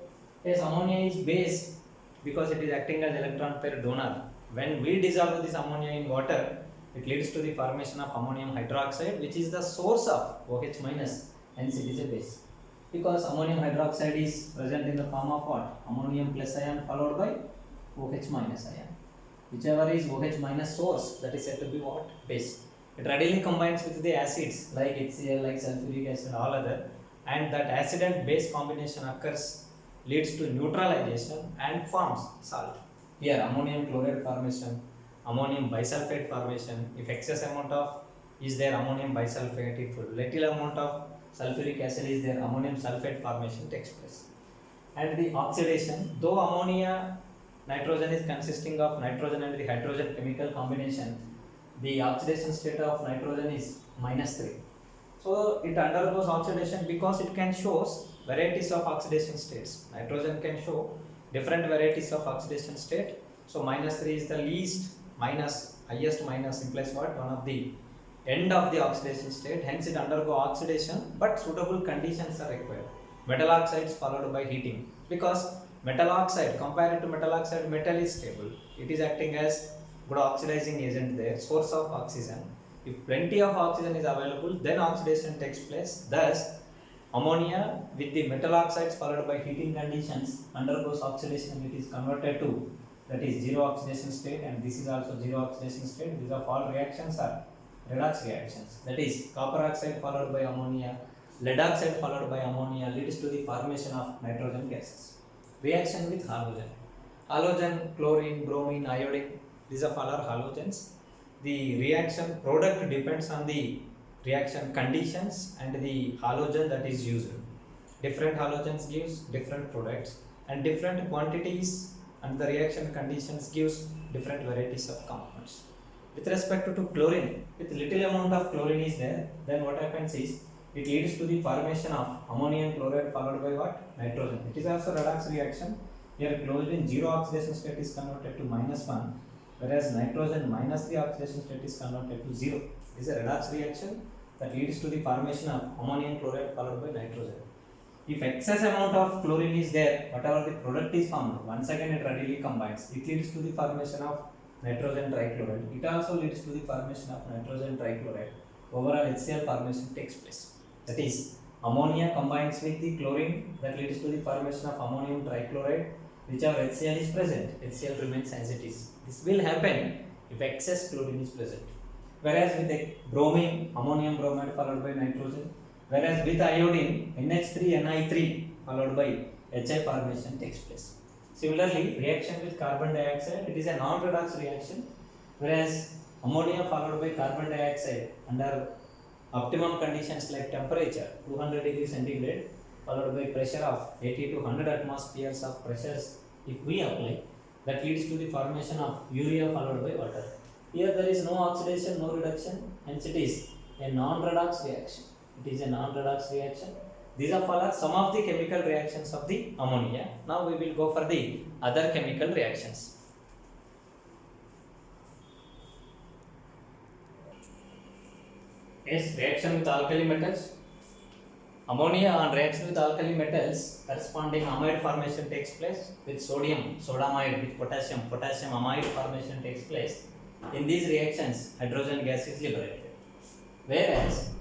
Yes, ammonia is base because it is acting as electron pair donor. When we dissolve this ammonia in water, it leads to the formation of ammonium hydroxide, which is the source of OH minus, hence it is a base. Because ammonium hydroxide is present in the form of what? Ammonium plus ion followed by OH minus ion. Whichever is OH minus source, that is said to be what? Base. It readily combines with the acids like HCl, like sulfuric acid, all other, and that acid and base combination occurs, leads to neutralization and forms salt. Here ammonium chloride formation, ammonium bisulfate formation. If excess amount of is there, ammonium bisulfate. If little amount of sulfuric acid is there, ammonium sulfate formation takes place. And the oxidation, though ammonia nitrogen is consisting of nitrogen and the hydrogen chemical combination, the oxidation state of nitrogen is -3. So it undergoes oxidation because it can show varieties of oxidation states. Nitrogen can show different varieties of oxidation state. So -3 is the least, minus, highest minus implies what? One of the end of the oxidation state. Hence it undergo oxidation, but suitable conditions are required. Metal oxides followed by heating, because metal oxide, compared to metal oxide, metal is stable. It is acting as good oxidizing agent there, source of oxygen. If plenty of oxygen is available, then oxidation takes place. Thus, ammonia with the metal oxides followed by heating conditions undergoes oxidation and it is converted to, that is, zero oxidation state, and this is also zero oxidation state. These are all reactions are redox reactions. That is, copper oxide followed by ammonia, lead oxide followed by ammonia leads to the formation of nitrogen gases. Reaction with halogen. Halogen, chlorine, bromine, iodine, these are all are halogens. The reaction product depends on the reaction conditions and the halogen that is used. Different halogens gives different products, and different quantities and the reaction conditions gives different varieties of compounds. With respect to chlorine, with little amount of chlorine is there, then what happens is it leads to the formation of ammonium chloride followed by what? Nitrogen. It is also redox reaction. Here chlorine zero oxidation state is converted to -1, whereas nitrogen -3 oxidation state is converted to 0. This is a redox reaction that leads to the formation of ammonium chloride followed by nitrogen. If excess amount of chlorine is there, whatever the product is formed, once again it readily combines. It leads to the formation of nitrogen trichloride. It also leads to the formation of nitrogen trichloride. Overall HCl formation takes place. That is, ammonia combines with the chlorine, that leads to the formation of ammonium trichloride. Whichever HCl is present, HCl remains as it is. This will happen if excess chlorine is present. Whereas with the bromine, ammonium bromide followed by nitrogen. Whereas with iodine, NH3NI3 followed by HI formation takes place. Similarly, reaction with carbon dioxide, it is a non-redox reaction. Whereas ammonia followed by carbon dioxide under optimum conditions like temperature 200 degrees centigrade followed by pressure of 80 to 100 atmospheres of pressures, if we apply, that leads to the formation of urea followed by water. Here there is no oxidation, no reduction, hence it is a non-redox reaction. It is a non-redox reaction. These are some of the chemical reactions of the ammonia. Now we will go for the other chemical reactions. Yes, reaction with alkali metals. Ammonia on reaction with alkali metals, corresponding amide formation takes place with sodium, sodamide with potassium, potassium amide formation takes place. In these reactions, hydrogen gas is liberated. Whereas,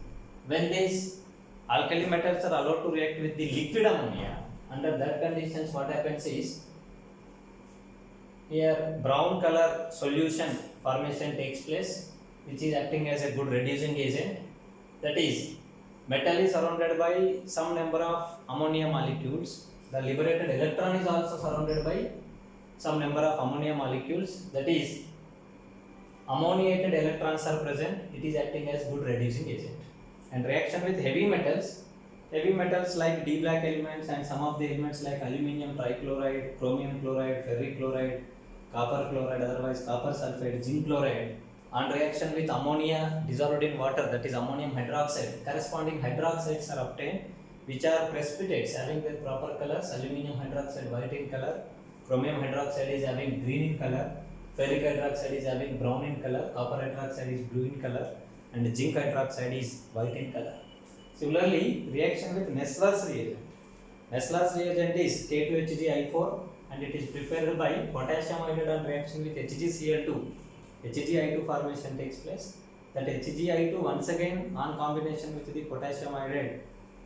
when these alkali metals are allowed to react with the liquid ammonia, under that conditions, what happens is here brown color solution formation takes place, which is acting as a good reducing agent. That is, metal is surrounded by some number of ammonia molecules. The liberated electron is also surrounded by some number of ammonia molecules. That is, ammoniated electrons are present. It is acting as good reducing agent. And reaction with heavy metals like D black elements and some of the elements like aluminium trichloride, chromium chloride, ferric chloride, copper chloride, otherwise copper sulfate, zinc chloride, on reaction with ammonia dissolved in water, that is ammonium hydroxide, corresponding hydroxides are obtained, which are precipitates having their proper colors. Aluminium hydroxide white in color, chromium hydroxide is having green in color, ferric hydroxide is having brown in color, copper hydroxide is blue in color, and zinc hydroxide is white in color. Similarly, reaction with Nessler's reagent. Nessler's reagent is K2HgI4 and it is prepared by potassium iodide on reaction with HgCl2. HgI2 formation takes place. That HgI2 once again on combination with the potassium iodide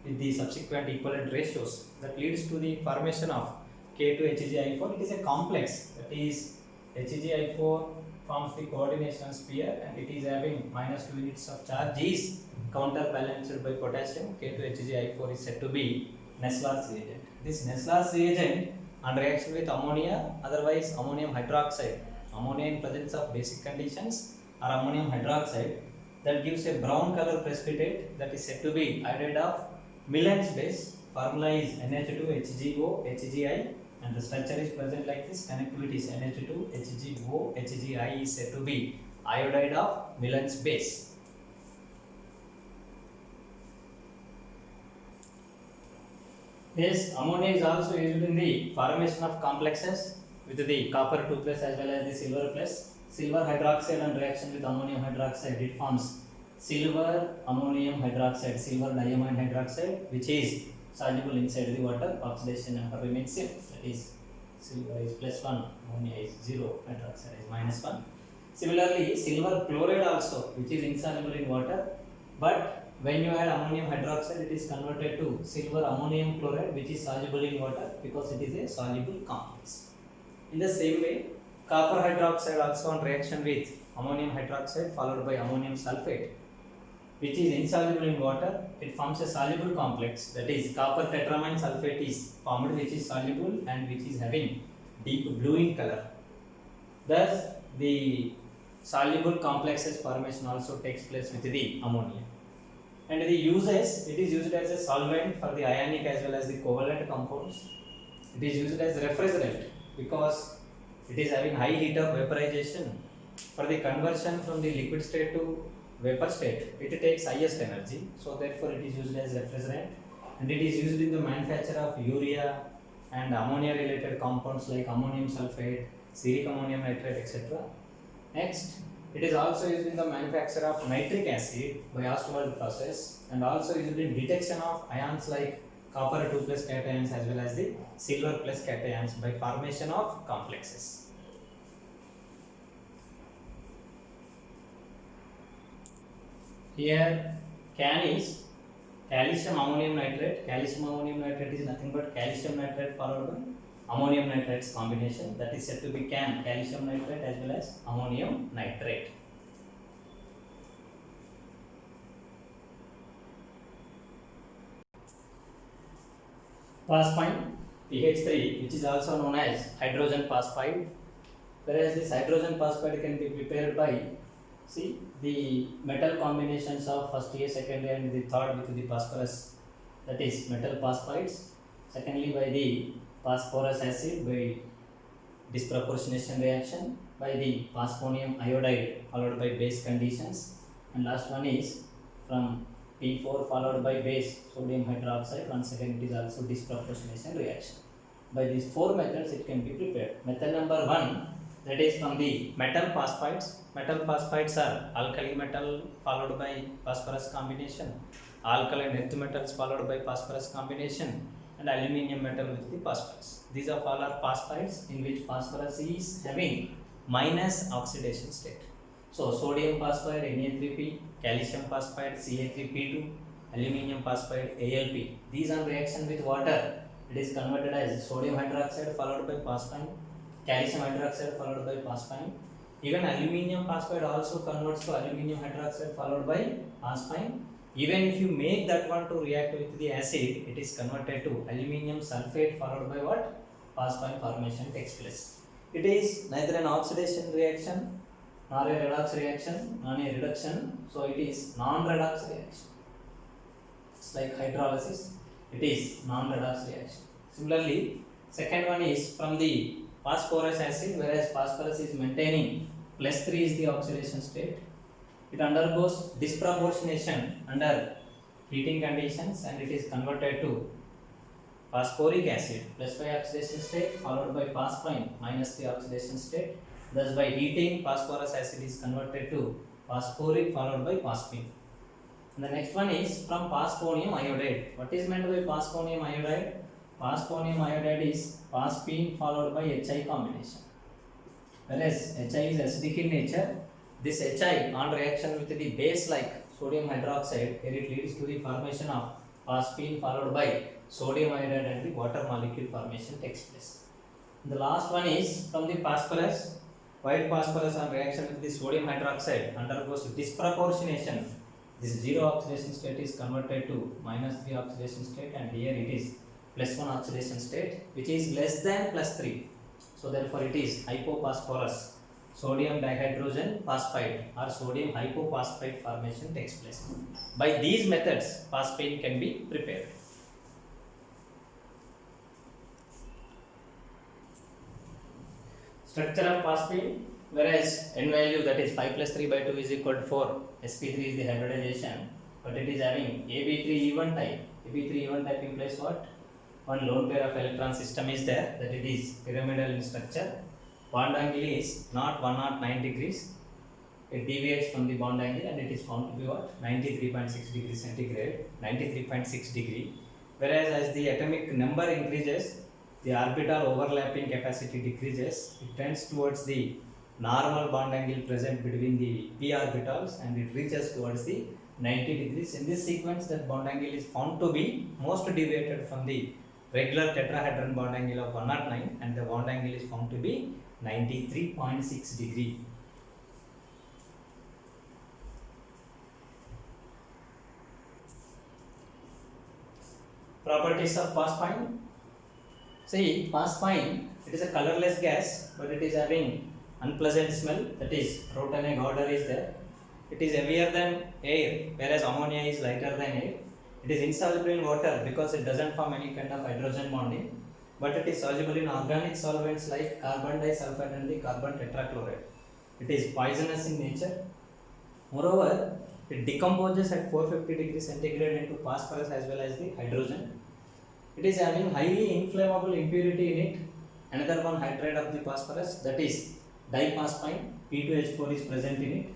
with the subsequent equivalent ratios, that leads to the formation of K2HgI4. It is a complex, that is HgI4 forms the coordination sphere and it is having -2 units of charge, is counterbalanced by potassium. K2HgI4 is said to be Nessler's reagent. This Nessler's reagent on reaction with ammonia, otherwise ammonium hydroxide, ammonia in presence of basic conditions or ammonium hydroxide, that gives a brown color precipitate that is said to be iodide of Millen's base. Formula is NH2HgO HgI and the structure is present like this. Connectivity is NH2HgO HgI is said to be iodide of Millen's base. Yes, ammonia is also used in the formation of complexes with the copper 2 plus as well as the silver plus. Silver hydroxide and reaction with ammonium hydroxide, it forms silver ammonium hydroxide, silver diamine hydroxide, which is soluble inside the water. Oxidation number remains same, that is silver is +1, ammonia is 0, hydroxide is -1. Similarly, silver chloride also, which is insoluble in water, but when you add ammonium hydroxide, it is converted to silver ammonium chloride, which is soluble in water because it is a soluble complex. In the same way, copper hydroxide also on reaction with ammonium hydroxide followed by ammonium sulfate, which is insoluble in water, it forms a soluble complex, that is copper tetramine sulfate is formed, which is soluble and which is having deep blue in color. Thus, the soluble complexes formation also takes place with the ammonia. And the uses, it is used as a solvent for the ionic as well as the covalent compounds. It is used as refrigerant because it is having high heat of vaporization. For the conversion from the liquid state to vapor state, it takes highest energy, so therefore it is used as refrigerant, and it is used in the manufacture of urea and ammonia related compounds like ammonium sulfate, cetic ammonium nitrate, etc. Next, it is also used in the manufacture of nitric acid by Ostwald process, and also used in detection of ions like copper 2 plus cations as well as the silver plus cations by formation of complexes. Here CAN is calcium ammonium nitrate. Calcium ammonium nitrate is nothing but calcium nitrate followed by ammonium nitrates combination, that is said to be CAN, calcium nitrate as well as ammonium nitrate. Phosphine PH3, which is also known as hydrogen phosphide, whereas this hydrogen phosphide can be prepared by, see, the metal combinations of first year, second year and the third with the phosphorus, that is metal phosphides. Secondly, by the phosphorus acid by disproportionation reaction, by the phosphonium iodide followed by base conditions, and last one is from P4 followed by base sodium hydroxide. Once again, it is also disproportionation reaction. By these four methods, it can be prepared. Method number 1, that is from the metal phosphides. Metal phosphides are alkali metal followed by phosphorus combination, alkaline earth metals followed by phosphorus combination, and aluminium metal with the phosphorus. These are all are phosphides in which phosphorus is having minus oxidation state. So sodium phosphide Na3P, calcium phosphide Ca3P2, aluminium phosphide AlP. These are reaction with water. It is converted as sodium hydroxide followed by phosphine, calcium hydroxide followed by phosphine. Even aluminium phosphide also converts to aluminium hydroxide followed by phosphine. Even if you make that one to react with the acid, it is converted to aluminium sulfate followed by what? Phosphine formation takes place. It is neither an oxidation reaction nor a redox reaction nor a reduction, so it is non-redox reaction. It's like hydrolysis, it is non-redox reaction. Similarly, second one is from the phosphorus acid, whereas phosphorus is maintaining +3 is the oxidation state. It undergoes disproportionation under heating conditions and it is converted to phosphoric acid +5 oxidation state followed by phosphine -3 oxidation state. Thus by heating, phosphorus acid is converted to phosphoric followed by phosphine. And the next one is from phosphonium iodide. What is meant by phosphonium iodide? Phosphonium iodide is phosphine followed by Hi combination. Whereas Hi is acidic in nature, this Hi on reaction with the base like sodium hydroxide, here it leads to the formation of phosphine followed by sodium iodide and the water molecule formation takes place. And the last one is from the phosphorus. White phosphorus on reaction with the sodium hydroxide undergoes disproportionation. This 0 oxidation state is converted to -3 oxidation state, and here it is +1 oxidation state, which is less than +3. So therefore it is hypophosphorus sodium dihydrogen phosphide or sodium hypophosphite formation takes place. By these methods, phosphine can be prepared. Structure of phosphine, whereas N value, that is 5 plus 3 by 2 is equal to 4. sp3 is the hybridization, but it is having Ab3E1 type. Ab3E1 type implies what? One lone pair of electron system is there, that it is pyramidal in structure. Bond angle is not 109 degrees. It deviates from the bond angle and it is found to be what? 93.6 degrees centigrade, 93.6 degree. Whereas as the atomic number increases, the orbital overlapping capacity decreases. It tends towards the normal bond angle present between the p orbitals and it reaches towards the 90 degrees. In this sequence, that bond angle is found to be most deviated from the regular tetrahedron bond angle of 109 and the bond angle is found to be 93.6 degree. Properties of phosphine. See, phosphine, it is a colorless gas, but it is having unpleasant smell, that is protonic odor is there. It is heavier than air, whereas ammonia is lighter than air. It is insoluble in water because it doesn't form any kind of hydrogen bonding, but it is soluble in organic solvents like carbon disulfide and the carbon tetrachloride. It is poisonous in nature. Moreover, it decomposes at 450 degrees centigrade into phosphorus as well as the hydrogen. It is having highly inflammable impurity in it. Another one hydride of the phosphorus, that is diphosphine, P2H4 is present in it.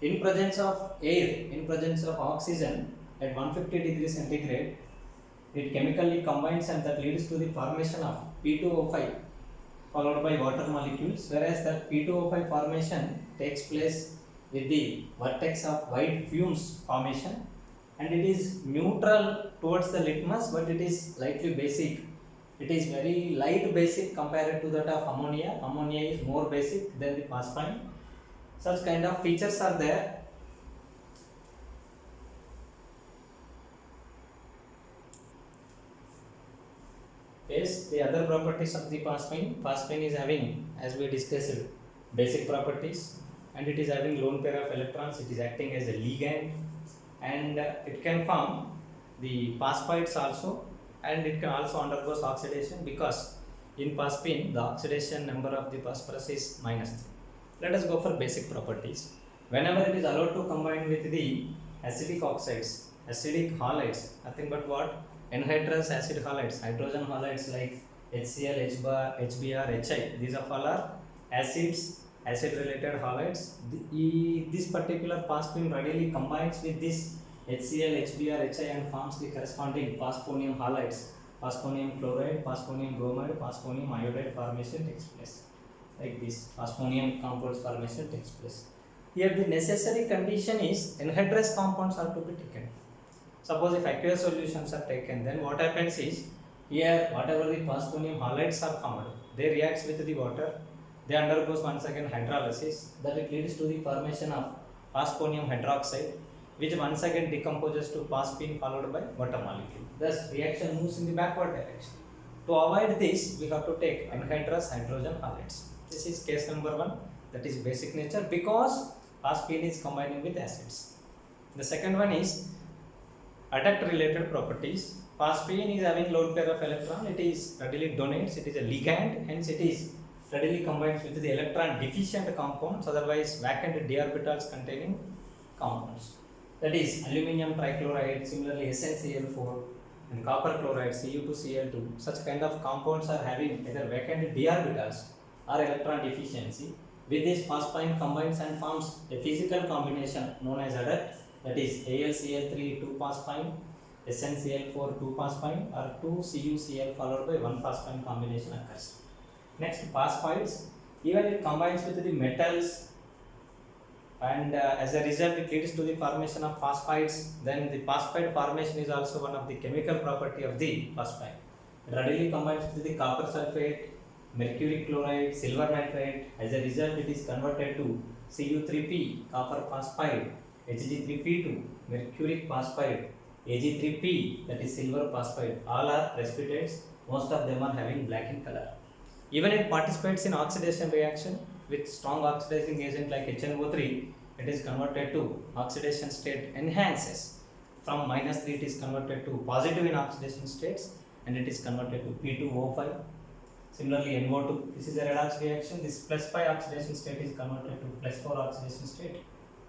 In presence of air, in presence of oxygen at 150 degrees centigrade, it chemically combines and that leads to the formation of P2O5 followed by water molecules, whereas that P2O5 formation takes place with the vertex of white fumes formation, and it is neutral towards the litmus, but it is slightly basic. It is very light basic compared to that of ammonia. Ammonia is more basic than the phosphine. Such kind of features are there. Yes, the other properties of the phosphine. Phosphine is having, as we discussed, basic properties, and it is having lone pair of electrons. It is acting as a ligand, and it can form the phosphides also, and it can also undergo oxidation because in phosphine the oxidation number of the phosphorus is -3. Let us go for basic properties. Whenever it is allowed to combine with the acidic oxides, acidic halides, nothing but what? Anhydrous acid halides, hydrogen halides like HCl, HBr, HI. These are all are acids, acid-related halides. This particular phosphine readily combines with this HCl, HBr, HI and forms the corresponding phosphonium halides. Phosphonium chloride, phosphonium bromide, phosphonium iodide formation takes place. Like this, phosphonium compounds formation takes place. Here the necessary condition is anhydrous compounds are to be taken. Suppose if aqueous solutions are taken, then what happens is, here whatever the phosphonium halides are formed, they reacts with the water, they undergoes once again hydrolysis, that it leads to the formation of phosphonium hydroxide, which once again decomposes to phosphine followed by water molecule. Thus reaction moves in the backward direction. To avoid this, we have to take anhydrous hydrogen halides. This is case number 1, that is basic nature, because phosphine is combining with acids. The second one is adduct related properties. Phosphine is having lone pair of electron, it is readily donates, it is a ligand, hence it is readily combines with the electron deficient compounds, otherwise vacant d orbitals containing compounds. That is aluminium trichloride, similarly SnCl4 and copper chloride Cu2Cl2. Such kind of compounds are having either vacant d orbitals or electron deficiency. With this, phosphine combines and forms a physical combination known as adduct, that is AlCl3 2-phosphine, SnCl4 2-phosphine or 2CuCl followed by 1-phosphine combination occurs. Next, phosphides, even it combines with the metals and as a result it leads to the formation of phosphides. Then the phosphide formation is also one of the chemical property of the phosphine. It readily combines with the copper sulfate, mercury chloride, silver nitrate. As a result, it is converted to Cu3P, copper phosphide, Hg3P2, mercuric phosphide, Ag3P, that is silver phosphide. All are precipitates. Most of them are having black in color. Even it participates in oxidation reaction with strong oxidizing agent like HNO3. It is converted to oxidation state enhances. From -3 it is converted to positive in oxidation states and it is converted to P2O5. Similarly, NO2, this is a redox reaction. This +5 oxidation state is converted to +4 oxidation state,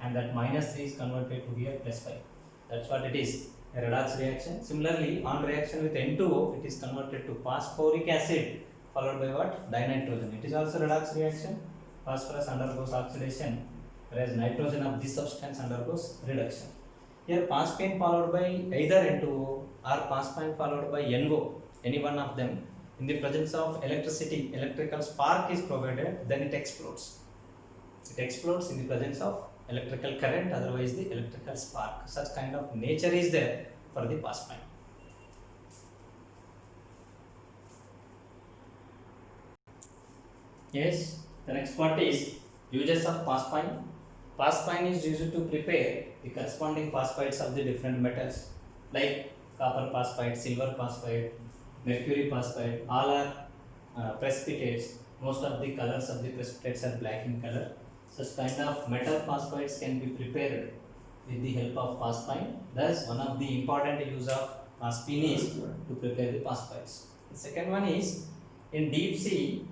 and that -3 is converted to here +5. That's what it is, a redox reaction. Similarly, on reaction with N2O, it is converted to phosphoric acid followed by what? Dinitrogen. It is also redox reaction. Phosphorus undergoes oxidation, whereas nitrogen of this substance undergoes reduction. Here, phosphine followed by either N2O or phosphine followed by NO, any one of them. In the presence of electricity, electrical spark is provided, then it explodes. It explodes in the presence of electrical current, otherwise the electrical spark. Such kind of nature is there for the phosphine. Yes, the next part is uses of phosphine. Phosphine is used to prepare the corresponding phosphides of the different metals like copper phosphide, silver phosphide, mercury phosphide. All are precipitates. Most of the colors of the precipitates are black in color. Such kind of metal phosphides can be prepared with the help of phosphine. Thus, one of the important use of phosphine is to prepare the phosphides. The second one is in deep sea,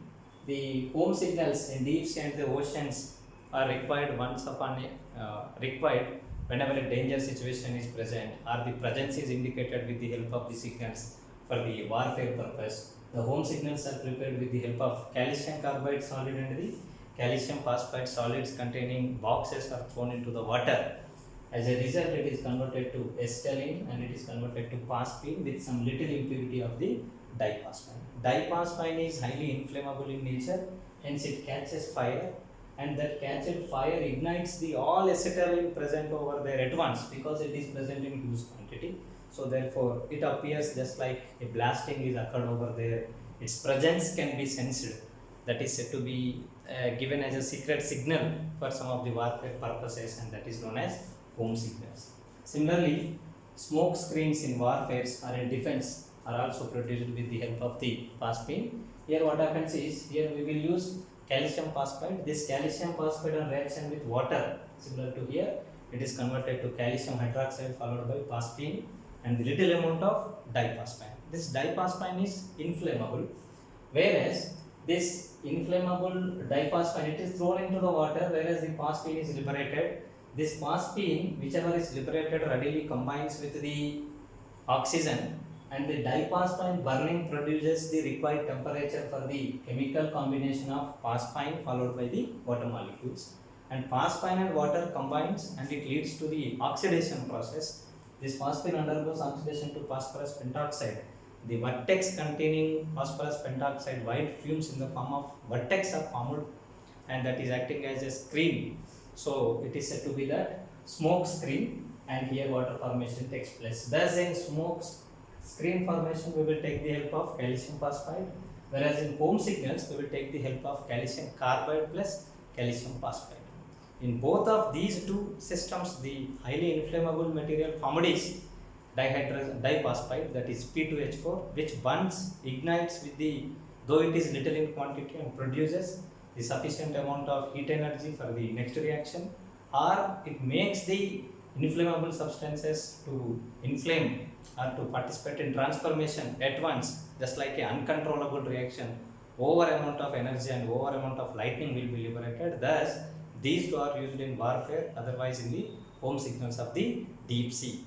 the home signals in deep sea and the oceans are required once upon required whenever a danger situation is present or the presence is indicated with the help of the signals for the warfare purpose. The home signals are prepared with the help of calcium carbide solid and the calcium phosphide solids containing boxes are thrown into the water. As a result, it is converted to acetylene and it is converted to phosphine with some little impurity of the diphosphine. Diphosphine is highly inflammable in nature, hence it catches fire, and that catched fire ignites the all acetylene present over there at once because it is present in huge quantity. So therefore, it appears just like a blasting is occurred over there. Its presence can be sensed. That is said to be given as a secret signal for some of the warfare purposes, and that is known as home signals. Similarly, smoke screens in warfares or in defense are also produced with the help of the phosphine. Here what happens is, here we will use calcium phosphide. This calcium phosphide on reaction with water, similar to here, it is converted to calcium hydroxide followed by phosphine and the little amount of diphosphine. This diphosphine is inflammable, whereas this inflammable diphosphine, it is thrown into the water, whereas the phosphine is liberated. This phosphine, whichever is liberated, readily combines with the oxygen and the diphosphine burning produces the required temperature for the chemical combination of phosphine followed by the water molecules, and phosphine and water combines and it leads to the oxidation process. This phosphine undergoes oxidation to phosphorus pentoxide. The vertex containing phosphorus pentoxide white fumes in the form of vertex are formed, and that is acting as a screen. So it is said to be that smoke screen, and here water formation takes place. Thus in smoke screen formation we will take the help of calcium phosphide, whereas in home signals we will take the help of calcium carbide plus calcium phosphide. In both of these two systems, the highly inflammable material formed is diphosphide, that is P2H4, which burns, ignites with the, though it is little in quantity, and produces the sufficient amount of heat energy for the next reaction, or it makes the inflammable substances to inflame or to participate in transformation at once, just like an uncontrollable reaction. Over amount of energy and over amount of lightning will be liberated. Thus, these two are used in warfare, otherwise in the home signals of the deep sea.